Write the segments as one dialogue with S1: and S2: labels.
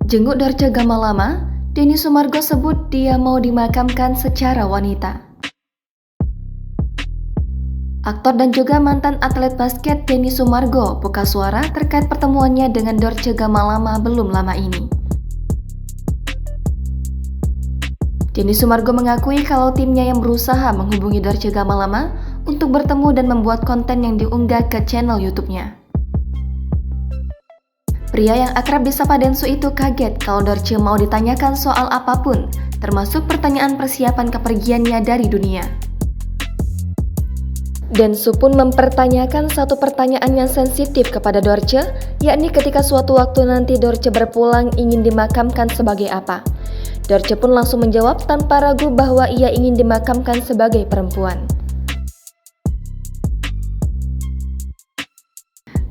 S1: Jenguk Dorce Gamalama, Denny Sumargo sebut dia mau dimakamkan secara wanita. Aktor dan juga mantan atlet basket Denny Sumargo buka suara terkait pertemuannya dengan Dorce Gamalama belum lama ini. Denny Sumargo mengakui kalau timnya yang berusaha menghubungi Dorce Gamalama untuk bertemu dan membuat konten yang diunggah ke channel YouTube-nya. Pria yang akrab disapa Densu itu kaget kalau Dorce mau ditanyakan soal apapun, termasuk pertanyaan persiapan kepergiannya dari dunia. Densu pun mempertanyakan satu pertanyaan yang sensitif kepada Dorce, yakni ketika suatu waktu nanti Dorce berpulang ingin dimakamkan sebagai apa. Dorce pun langsung menjawab tanpa ragu bahwa ia ingin dimakamkan sebagai perempuan.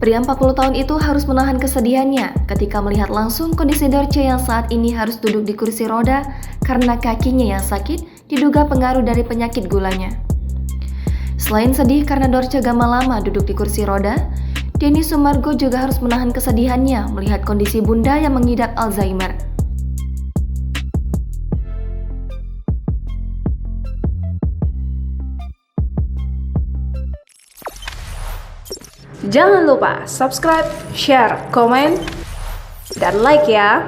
S1: Pria 40 tahun itu harus menahan kesedihannya ketika melihat langsung kondisi Dorce yang saat ini harus duduk di kursi roda karena kakinya yang sakit diduga pengaruh dari penyakit gulanya. Selain sedih karena Dorce Gamalama duduk di kursi roda, Denny Sumargo juga harus menahan kesedihannya melihat kondisi bunda yang mengidap Alzheimer.
S2: Jangan lupa subscribe, share, komen, dan like ya!